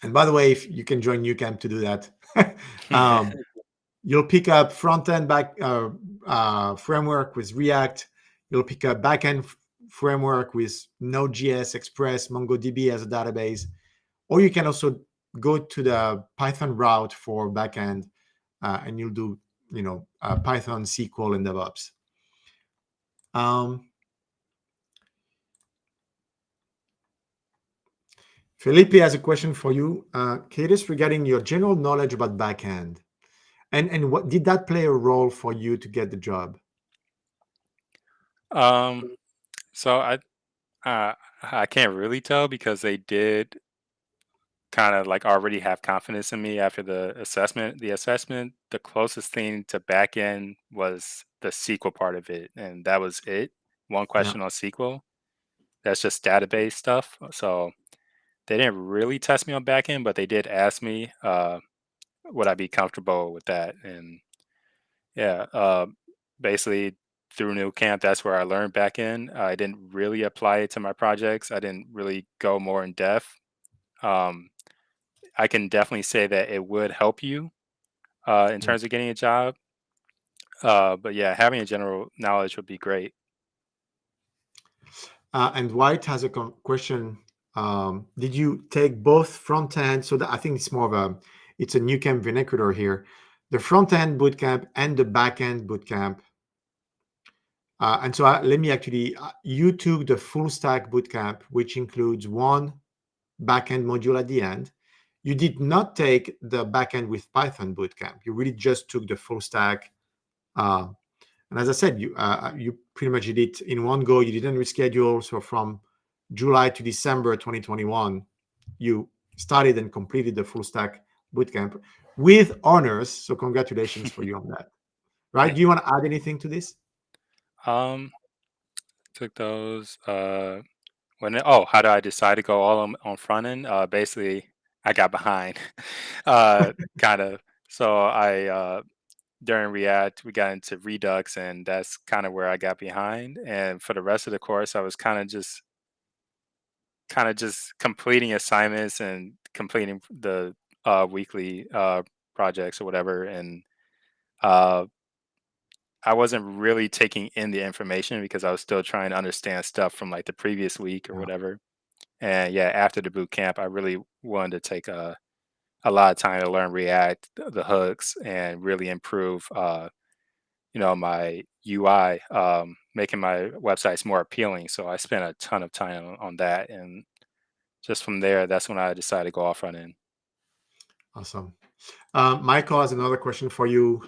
And by the way, if you can join NewCamp to do that, you'll pick up front end back framework with React. You'll pick up backend framework with Node.js, Express, MongoDB as a database, or you can also go to the Python route for backend, and you'll do Python, SQL, and DevOps. Felipe has a question for you, Curtis, regarding your general knowledge about backend, and what did that play a role for you to get the job? So I can't really tell because they did kind of like already have confidence in me after the assessment. The closest thing to back end was the SQL part of it, and that was it. One question on SQL. That's just database stuff. So they didn't really test me on back end, but they did ask me, would I be comfortable with that? And yeah, basically through New Camp, that's where I learned back end. I didn't really apply it to my projects. I didn't really go more in depth. I can definitely say that it would help you in terms of getting a job. But yeah, having a general knowledge would be great. And White has a question. Did you take both front end? So I think it's more of it's a New Camp vernacular here. The front end bootcamp and the back end bootcamp. And so let me actually, you took the full stack bootcamp, which includes one backend module at the end. You did not take the backend with Python bootcamp. You really just took the full stack. And as I said, you pretty much did it in one go. You didn't reschedule. So from July to December 2021, you started and completed the full stack bootcamp with honors. So congratulations for you on that. Right? Do you want to add anything to this? Took those. How do I decide to go all on front end? Basically, I got behind, kind of. So I during React we got into Redux, and that's kind of where I got behind. And for the rest of the course, I was kind of just completing assignments and completing the weekly projects or whatever, and I wasn't really taking in the information because I was still trying to understand stuff from like the previous week or whatever. And yeah, after the boot camp, I really wanted to take a lot of time to learn React, the hooks, and really improve, my UI, making my websites more appealing. So I spent a ton of time on that, and just from there, that's when I decided to go off front end. Awesome. Michael has another question for you.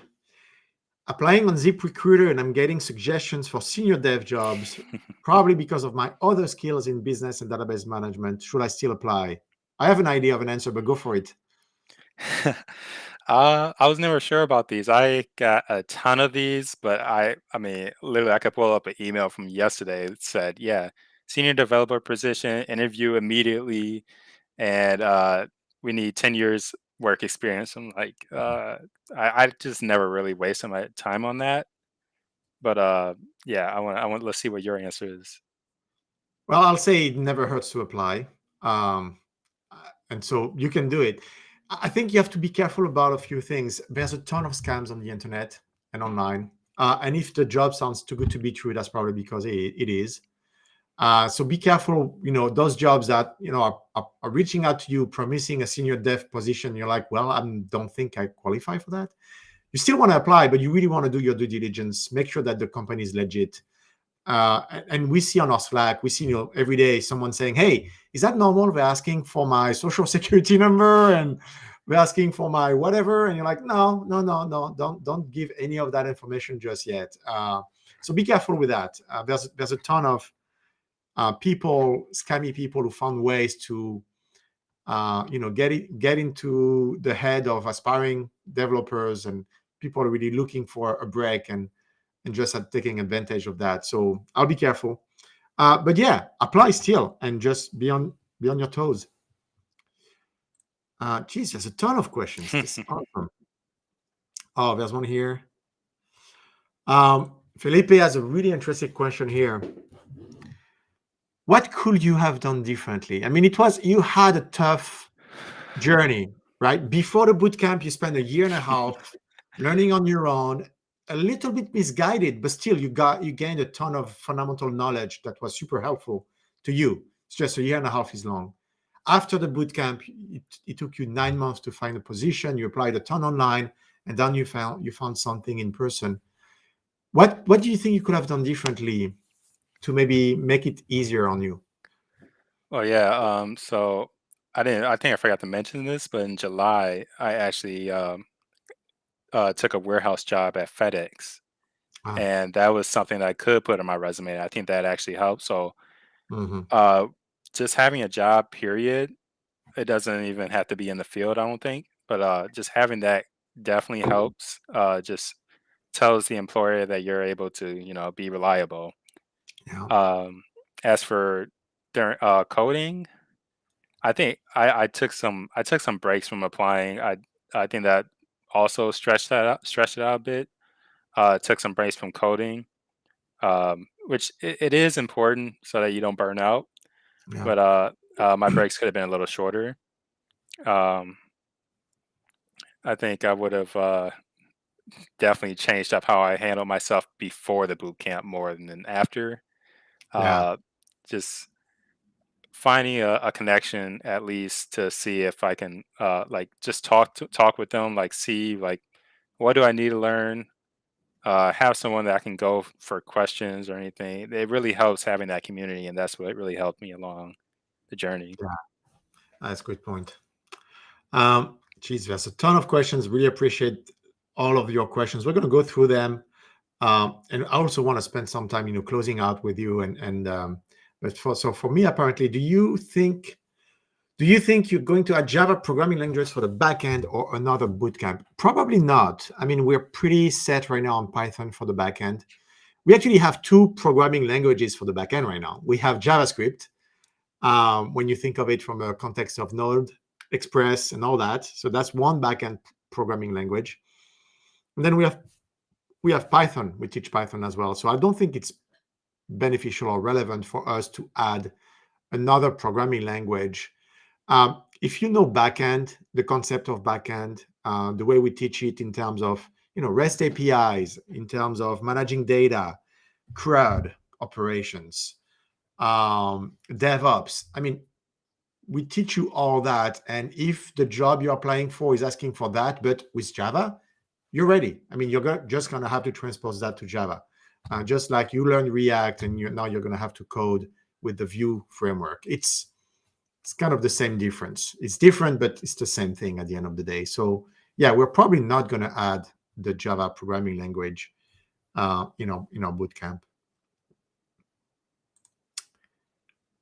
Applying on ZipRecruiter and I'm getting suggestions for senior dev jobs, probably because of my other skills in business and database management. Should I still apply? I have an idea of an answer, but go for it. I was never sure about these. I got a ton of these, but I mean, literally, I could pull up an email from yesterday that said, "Yeah, senior developer position, interview immediately, and we need 10 years work experience." I'm like, I just never really wasted my time on that. But yeah, I want. Let's see what your answer is. Well, I'll say it never hurts to apply. And so you can do it. I think you have to be careful about a few things. There's a ton of scams on the internet and online. And if the job sounds too good to be true, that's probably because it is. So be careful, those jobs that, are reaching out to you, promising a senior dev position. You're like, well, I don't think I qualify for that. You still want to apply, but you really want to do your due diligence. Make sure that the company is legit. And we see on our Slack, we see, every day someone saying, hey, is that normal? They're asking for my social security number and they're asking for my whatever. And you're like, no, no, no, no, don't give any of that information just yet. So be careful with that. There's a ton of scammy people who found ways to, get into the head of aspiring developers, and people are really looking for a break and just taking advantage of that. So I'll be careful. But yeah, apply still and just be on your toes. Geez, there's a ton of questions. This is awesome. Oh, there's one here. Felipe has a really interesting question here. What could you have done differently? I mean, you had a tough journey, right? Before the boot camp, you spent a year and a half learning on your own, a little bit misguided, but still you gained a ton of fundamental knowledge that was super helpful to you. It's just a year and a half is long. After the boot camp, it took you 9 months to find a position. You applied a ton online, and then you found something in person. What do you think you could have done differently to maybe make it easier on you? Well, yeah. So I didn't. I think I forgot to mention this, but in July, I actually took a warehouse job at FedEx, Ah, and that was something that I could put on my resume. I think that actually helped. So, mm-hmm. uh, just having a job, period. It doesn't even have to be in the field, I don't think, but just having that definitely helps. Just tells the employer that you're able to, be reliable. Yeah, Um, as for during coding, I think I took some breaks from applying. I think that also stretched it out a bit. Took some breaks from coding, which it is important so that you don't burn out. yeah, But my breaks could have been a little shorter. Um, I think I would have definitely changed up how I handled myself before the boot camp more than after. yeah, Uh, just finding a connection at least to see if I can like just talk with them, like see like what do I need to learn. Have someone that I can go for questions or anything. It really helps having that community, and that's what really helped me along the journey. yeah. That's a good point. Geez, there's a ton of questions. Really appreciate all of your questions. We're going to go through them, and I also want to spend some time, closing out with you. But for me, apparently, do you think you're going to add Java programming language for the backend or another bootcamp? Probably not. I mean, we're pretty set right now on Python for the backend. We actually have two programming languages for the backend right now. We have JavaScript, when you think of it from a context of Node, Express, and all that. So that's one backend programming language. And then we have Python. We teach Python as well. So I don't think it's beneficial or relevant for us to add another programming language. If you know backend, the concept of backend, the way we teach it in terms of REST APIs, in terms of managing data, CRUD operations, DevOps. I mean, we teach you all that. And if the job you're applying for is asking for that, but with Java, you're ready. I mean, you're just going to have to transpose that to Java. Just like you learn React and now you're going to have to code with the Vue framework. It's kind of the same difference. It's different, but it's the same thing at the end of the day. So yeah, we're probably not going to add the Java programming language, in our bootcamp.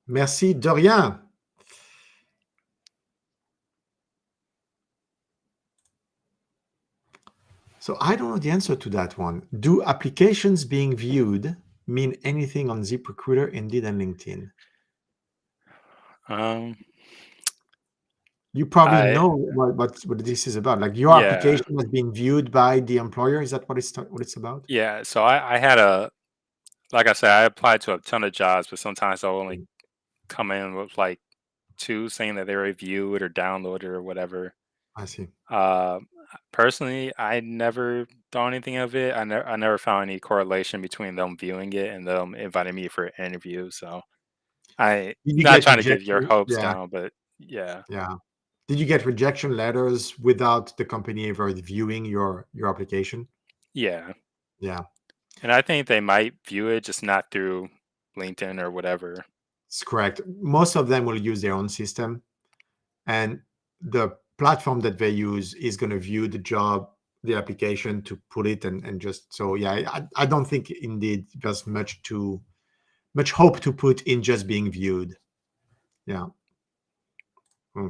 Merci de rien. So I don't know the answer to that one. Do applications being viewed mean anything on ZipRecruiter, Indeed, and LinkedIn? Um, You probably I know what this is about. Like your yeah application has been viewed by the employer. Is that what it's about? yeah. So I had a like I said, I applied to a ton of jobs, but sometimes I'll only come in with like two saying that they reviewed or downloaded or whatever. I see. Uh, personally, I never thought anything of it. I never found any correlation between them viewing it and them inviting me for an interview. So I Did you not get trying to get your rejection? hopes Yeah, down, but yeah, yeah. Did you get rejection letters without the company ever viewing your application? yeah. Yeah, And I think they might view it just not through LinkedIn or whatever. it's correct. Most of them will use their own system, and the platform that they use is going to view the job, the application to put it and just so yeah. I don't think indeed there's much hope to put in just being viewed. Yeah.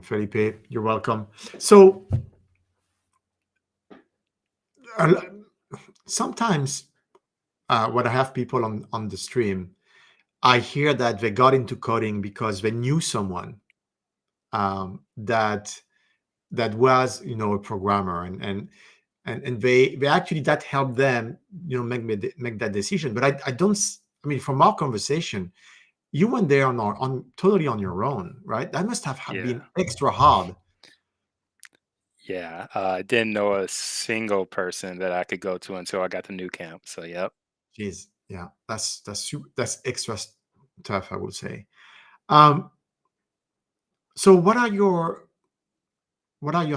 Felipe, you're welcome. So uh, sometimes when I have people on the stream, I hear that they got into coding because they knew someone that was a programmer and they actually that helped them make that decision. But I don't I mean, from our conversation, you went there on totally on your own, right? That must have Yeah. been extra hard. Yeah. I didn't know a single person that I could go to until I got to new camp. So, yep. Jeez, yeah, that's extra tough, I would say. um so what are your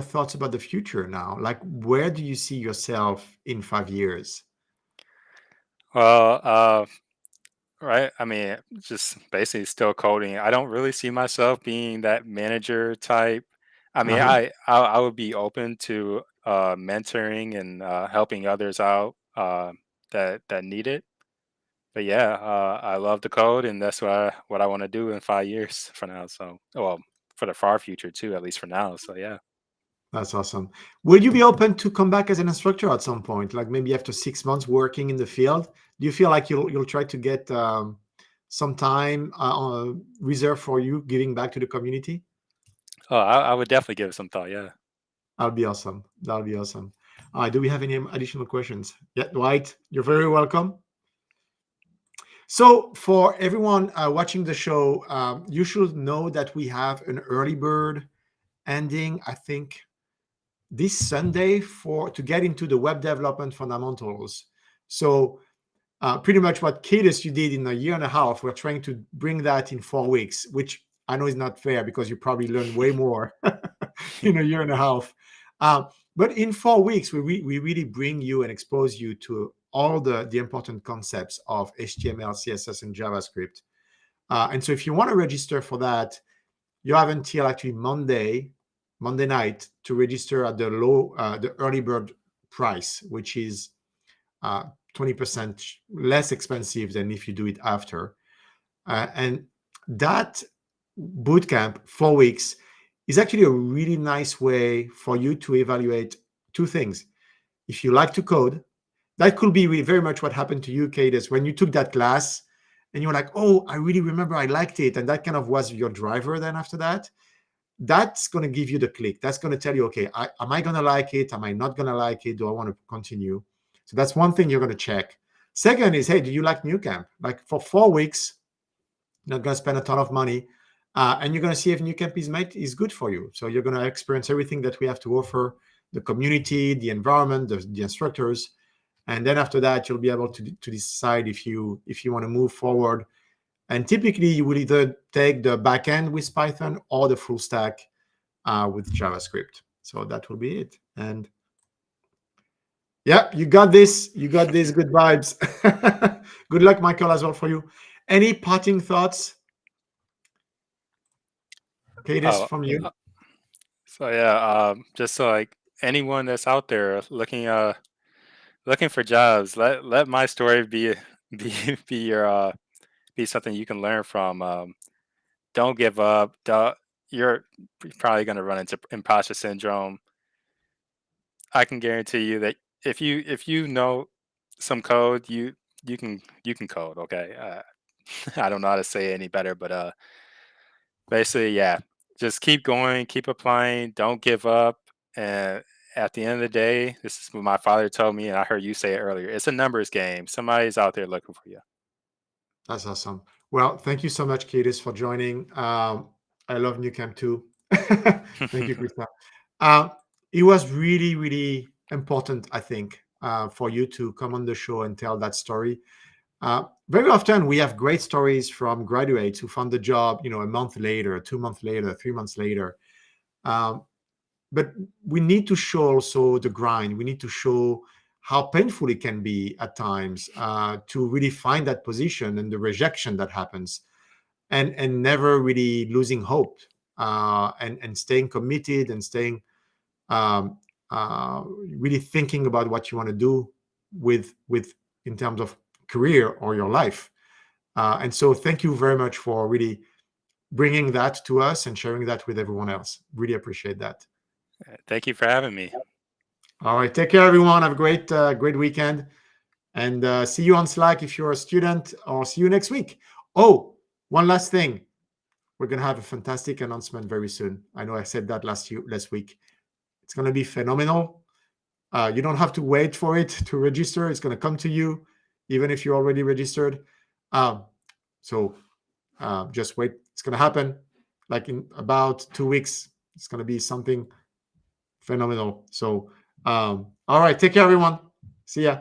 thoughts about the future now? Like, where do you see yourself in 5 years? Well, right. I mean, just basically still coding. I don't really see myself being that manager type. I mean, Uh-huh. I would be open to mentoring and helping others out that need it. But yeah, I love the code, and that's what I want to do in 5 years for now. So, well, for the far future too, at least for now. So yeah. That's awesome. Will you be open to come back as an instructor at some point, like maybe after 6 months working in the field? Do you feel like you'll try to get some time reserved for you giving back to the community? Oh, I would definitely give it some thought. Yeah. That'll be awesome. That'll be awesome. Do we have any additional questions? Yeah, Dwight, you're very welcome. So, for everyone watching the show, you should know that we have an early bird ending, I think, this Sunday for to get into the web development fundamentals. So, pretty much what Cadis you did in a year and a half, we're trying to bring that in 4 weeks, which I know is not fair because you probably learned way more in a year and a half. Uh, but in 4 weeks, we really bring you and expose you to all the important concepts of HTML, CSS, and JavaScript. And so if you want to register for that, you have until actually Monday night to register at the early bird price, which is 20% less expensive than if you do it after. And that bootcamp, 4 weeks, is actually a really nice way for you to evaluate two things. If you like to code, that could be very much what happened to you, Kate, is when you took that class and you were like, oh, I really remember I liked it. And that kind of was your driver then after that. That's going to give you the click. That's going to tell you, okay, am I going to like it? Am I not going to like it? Do I want to continue? So that's one thing you're going to check. Second is, hey, do you like New Camp? Like for 4 weeks, you're not going to spend a ton of money. And you're going to see if New Camp is good for you. So you're going to experience everything that we have to offer, the community, the environment, the instructors. And then after that, you'll be able to decide if you want to move forward. And typically, you will either take the backend with Python or the full stack with JavaScript. So that will be it. And yeah, you got this. You got these good vibes. Good luck, Michael, as well for you. Any parting thoughts, Cadis, Oh, from you? uh, so yeah. Just so like anyone that's out there looking for jobs, let my story be be your be something you can learn from. Don't give up. You're probably going to run into imposter syndrome. I can guarantee you that if you know some code, you can code. Okay, I don't know how to say it any better, but basically, yeah, just keep going, keep applying, don't give up, and at the end of the day, this is what my father told me, and I heard you say it earlier. It's a numbers game. Somebody's out there looking for you. That's awesome. Well, thank you so much, Cadis, for joining. I love New Camp too. Thank you, Krista. Uh, it was really, really important, I think, for you to come on the show and tell that story. Very often we have great stories from graduates who found the job, a month later, 2 months later, 3 months later. Um, but we need to show also the grind. We need to show how painful it can be at times to really find that position and the rejection that happens, and never really losing hope, and staying committed and staying um, really thinking about what you want to do with in terms of career or your life. And so thank you very much for really bringing that to us and sharing that with everyone else. Really appreciate that. Thank you for having me. All right, take care, everyone. Have a great weekend, and see you on Slack if you're a student, or see you next week. Oh, one last thing. We're going to have a fantastic announcement very soon. I know I said that last week. It's going to be phenomenal. You don't have to wait for it to register. It's going to come to you, even if you're already registered. So just wait. It's going to happen like in about 2 weeks. It's going to be something phenomenal. So, all right. Take care, everyone. See ya.